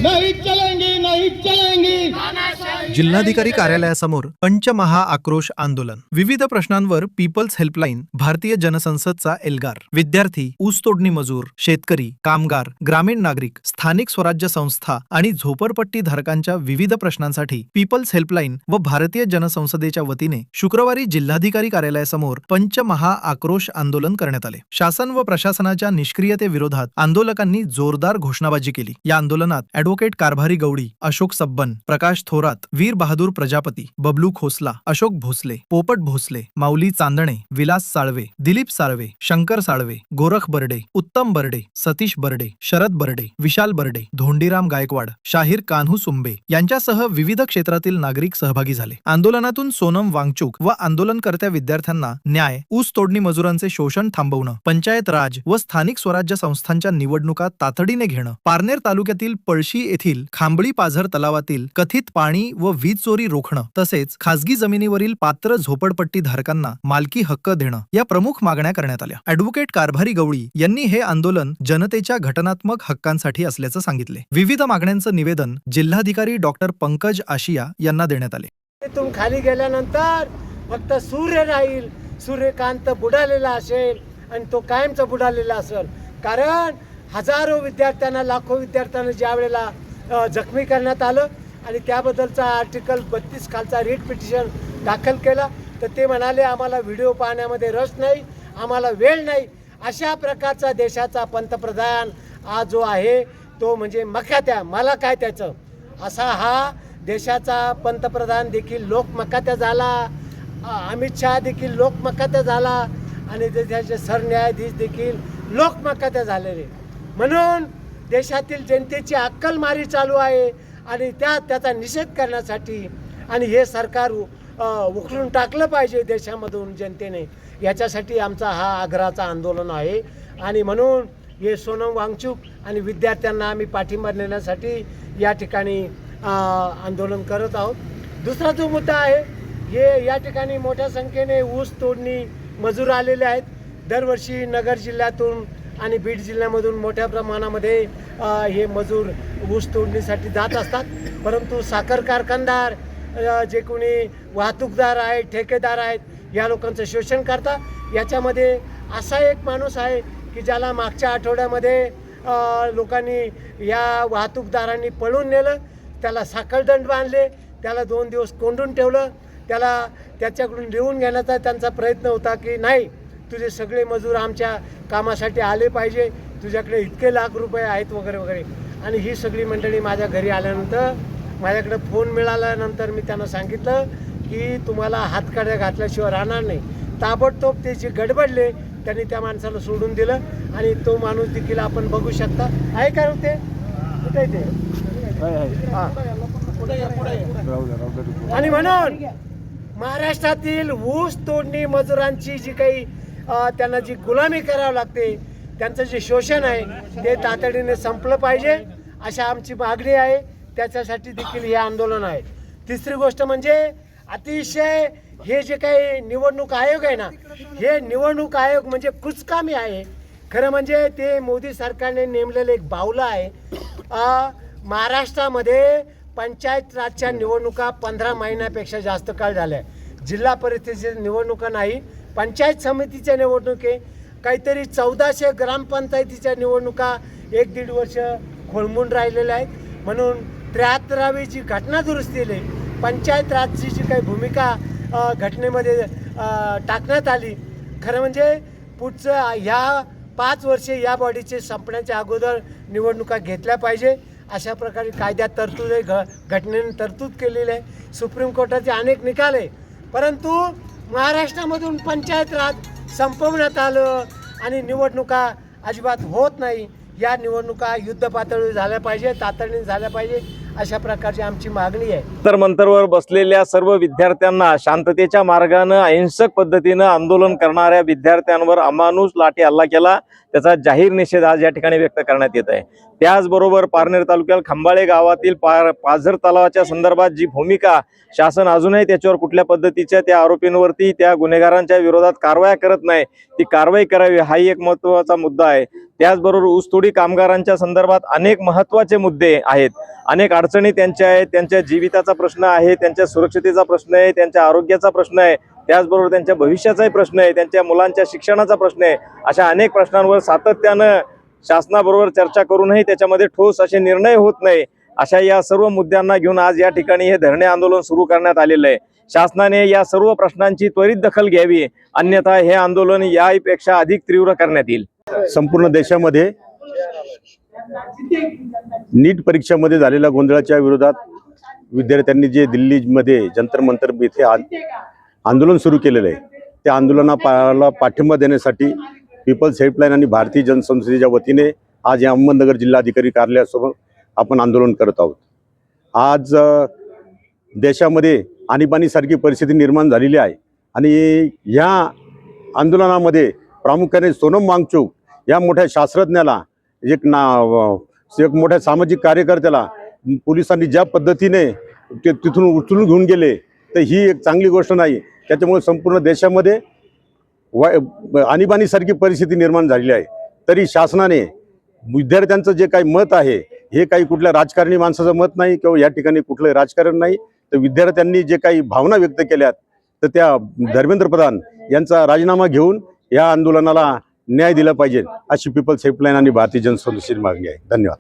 नहीं चलेंगी, नहीं चलेंगी। जिल्हाधिकारी कार्यालयासमोर पंचमहा आक्रोश आंदोलन. विविध प्रश्नांवर पीपल्स हेल्पलाईन, भारतीय जनसंसदचा एल्गार, विद्यार्थी, ऊसतोडणी मजूर, शेतकरी, कामगार, ग्रामीण नागरिक, स्थानिक स्वराज्य संस्था आणि झोपडपट्टी धारकांच्या विविध प्रश्नांसाठी पीपल्स हेल्पलाईन व भारतीय जनसंसदेच्या वतीने शुक्रवारी जिल्हाधिकारी कार्यालयासमोर पंचमहा आक्रोश आंदोलन करण्यात आले. शासन व प्रशासनाच्या निष्क्रियतेविरोधात आंदोलकांनी जोरदार घोषणाबाजी केली. या आंदोलनात ॲडव्होकेट कारभारी गवळी, अशोक सब्बन, प्रकाश थोरात, वीर बहादूर प्रजापती, बबलू खोसला, अशोक भोसले, पोपट भोसले, माऊली चांदणे, विलास साळवे, दिलीप साळवे, शंकर साळवे, गोरख बर्डे, उत्तम बर्डे, सतीश बर्डे, शरद बर्डे, विशाल बर्डे, धोंडीराम गायकवाड, शाहीर कान्हू सुंबे यांच्यासह विविध क्षेत्रातील नागरिक सहभागी झाले. आंदोलनातून सोनम वांगचुक व आंदोलनकर्त्या विद्यार्थ्यांना न्याय, ऊस तोडणी मजुरांचे शोषण थांबवणं, पंचायत राज व स्थानिक स्वराज्य संस्थांच्या निवडणुका तातडीने घेणं, पारनेर तालुक्यातील पळशी येथील खांबळी पाझर तलावातील कथित पाणी व वीज चोरी रोखणं तसेच खासगी जमिनीवरील पात्र झोपडपट्टी धारकांना मालकी हक्क देणं या प्रमुख मागण्या करण्यात आल्या. ॲडव्होकेट कारभारी गवळी यांनी हे आंदोलन जनतेच्या घटनात्मक हक्कांसाठी असल्याचं सांगितले. विविध मागण्यांचं निवेदन जिल्हाधिकारी डॉक्टर पंकज आशिया यांना देण्यात आले. तिथून खाली गेल्यानंतर फक्त सूर्य राहील, सूर्यकांत बुडालेला असेल आणि तो कायमचा बुडालेला असेल. कारण हजारो विद्यार्थ्यांना, लाखो विद्यार्थ्यांना ज्या वेळेला जखमी करण्यात आलं आणि त्याबद्दलचा आर्टिकल 32 खालचा रिट पिटिशन दाखल केला तर ते म्हणाले आम्हाला व्हिडिओ पाहण्यामध्ये रस नाही, आम्हाला वेळ नाही. अशा प्रकारचा देशाचा पंतप्रधान आज जो आहे तो म्हणजे मक्यात्या, मला काय त्याचं, असा हा देशाचा पंतप्रधान देखील लोकमकात्या झाला. अमित शहा देखील लोकमकात्या झाला आणि देशाचे सरन्यायाधीश देखील लोकमकात्या झालेले. म्हणून देशातील जनतेची अक्कलमारी चालू आहे आणि त्याचा निषेध करण्यासाठी आणि हे सरकार उखलून टाकलं पाहिजे देशामधून जनतेने, याच्यासाठी आमचा हा आग्रहाचा आंदोलन आहे. आणि म्हणून हे सोनम वांगचुक आणि विद्यार्थ्यांना आम्ही पाठिंबा देण्यासाठी या ठिकाणी आंदोलन करत आहोत. दुसरा जो मुद्दा आहे, हे या ठिकाणी मोठ्या संख्येने ऊस तोडणी मजूर आलेले आहेत. दरवर्षी नगर जिल्ह्यातून आणि बीड जिल्ह्यामधून मोठ्या प्रमाणामध्ये हे मजूर ऊस तोडणीसाठी जात असतात. परंतु साखर कारखानदार, जे कोणी वाहतूकदार आहेत, ठेकेदार आहेत, या लोकांचं शोषण करतात. याच्यामध्ये असा एक माणूस आहे की ज्याला मागच्या आठवड्यामध्ये लोकांनी, या वाहतूकदारांनी पळून नेलं, त्याला साखळदंड बांधले, त्याला 2 दिवस कोंडून ठेवलं. त्याच्याकडून लिहून घेण्याचा त्यांचा प्रयत्न होता की नाही, तुझे सगळे मजूर आमच्या कामासाठी आले पाहिजे, तुझ्याकडे इतके लाख रुपये आहेत वगैरे वगैरे. आणि ही सगळी मंडळी माझ्या घरी आल्यानंतर, माझ्याकडे फोन मिळाल्यानंतर मी त्यांना सांगितलं की तुम्हाला हातकड्या घातल्याशिवाय राहणार नाही. ताबडतोब ते जे गडबडले त्यांनी त्या माणसाला सोडून दिलं आणि तो माणूस देखील आपण बघू शकता. आहे का ते कुठे ते? आणि म्हणून महाराष्ट्रातील ऊस तोडणी मजुरांची जी काही त्यांना जी गुलामी करावी लागते, त्यांचं जे शोषण आहे ते तातडीने संपलं पाहिजे, अशा आमची मागणी आहे. त्याच्यासाठी देखील हे आंदोलन आहे. तिसरी गोष्ट म्हणजे अतिशय हे जे काही निवडणूक आयोग आहे ना, हे निवडणूक आयोग म्हणजे कुचकामी आहे. खरं म्हणजे ते मोदी सरकारने नेमलेलं एक बावलं आहे. महाराष्ट्रामध्ये पंचायत राजच्या निवडणुका 15 महिन्यापेक्षा जास्त काळ झाल्या. जिल्हा परिषदेच्या निवडणुका नाही, पंचायत समितीच्या निवडणुकी, काहीतरी 1400 ग्रामपंचायतीच्या निवडणुका 1-1.5 वर्ष खोळंबून राहिलेल्या आहेत. म्हणून 73वी जी घटना दुरुस्ती केली, पंचायत राजची जी काही भूमिका घटनेमध्ये टाकण्यात आली, खरं म्हणजे पुढचं ह्या 5 वर्षे या बॉडीचे संपण्याच्या अगोदर निवडणुका घेतल्या पाहिजे, अशा प्रकारे कायद्यात तरतूद आहे, घटनेने तरतूद केलेली आहे. सुप्रीम कोर्टाचे अनेक निकाल आहे. परंतु महाराष्ट्रामधून पंचायत राज संपवण्यात आलं आणि निवडणुका अजिबात होत नाही. या निवडणुका युद्ध पातळीवर झाल्या पाहिजे, तातडीने झाल्या पाहिजे, अशा प्रकारची आमची मागणी आहे. तर मंतरवर बसलेल्या सर्व विद्यार्थ्यांना शांततेच्या मार्गाने अहिंसक पद्धतीनं आंदोलन करणाऱ्या विद्यार्थ्यांवर अमानुष लाठी हल्ला केला, त्याचा जाहीर निषेध आज या ठिकाणी व्यक्त करण्यात येत आहे. त्याचबरोबर पारनेर तालुक्यात खंबाळे गावातील पाझर तलावाच्या संदर्भात जी भूमिका शासन अजूनही त्याच्यावर कुठल्या पद्धतीच्या त्या आरोपींवरती त्या गुन्हेगारांच्या विरोधात कारवाया करत नाही, ती कारवाई करावी हाही एक महत्त्वाचा मुद्दा आहे. त्याचबरोबर ऊसतोडी कामगारांच्या संदर्भात अनेक महत्त्वाचे मुद्दे आहेत, अनेक अडचणी त्यांच्या आहेत. त्यांच्या जीविताचा प्रश्न आहे, त्यांच्या सुरक्षतेचा प्रश्न आहे, त्यांच्या आरोग्याचा प्रश्न आहे, त्याचबरोबर त्यांच्या भविष्याचाही प्रश्न आहे, त्यांच्या मुलांच्या शिक्षणाचा प्रश्न आहे. अशा अनेक प्रश्नांवर सातत्यानं शासनाबरोबर चर्चा करूनही त्याच्यामध्ये ठोस असे निर्णय होत नाही. अशा या सर्व मुद्द्यांना घेऊन आज या ठिकाणी हे धरणे आंदोलन सुरू करण्यात आलेलं आहे. शासनाने या सर्व प्रश्नांची त्वरित दखल घ्यावी, अन्यथा हे आंदोलन यापेक्षा अधिक तीव्र करण्यात येईल. संपूर्ण देशामध्ये नीट परीक्षेमध्ये झालेल्या गोंधळाच्या विरोधात विद्यार्थ्यांनी जे दिल्लीमध्ये जंतर मंतर येथे आंदोलन सुरू केलेलं आहे, त्या आंदोलनाला पाठिंबा देण्यासाठी पीपल्स हेल्पलाईन आणि भारतीय जनसंसदेच्या वतीने आज या अहमदनगर जिल्हाधिकारी कार्यालयासमोर आपण आंदोलन करत आहोत. आज देशामध्ये आणीबाणीसारखी परिस्थिती निर्माण झालेली आहे आणि ह्या आंदोलनामध्ये प्रामुख्याने सोनम वांगचुक या मोठ्या शास्त्रज्ञाला एक मोठ्या सामाजिक कार्यकर्त्याला पोलिसांनी ज्या पद्धतीने तिथून उचलून घेऊन गेले, तर ही एक चांगली गोष्ट नाही. त्याच्यामुळे संपूर्ण देशामध्ये आणीबाणीसारखी परिस्थिती निर्माण झालेली आहे. तरी शासनाने विद्यार्थ्यांचं जे काही मत आहे हे काही कुठल्या राजकारणी माणसाचं मत नाही किंवा या ठिकाणी कुठलं राजकारण नाही, तर विद्यार्थ्यांनी जे काही भावना व्यक्त केल्यात तर त्या धर्मेंद्र प्रधान यांचा राजीनामा घेऊन या आंदोलनाला न्याय दिला पाहिजे अशी पीपल्स हेल्पलाईन आणि भारतीय जनसंसदेची मागणी आहे. धन्यवाद.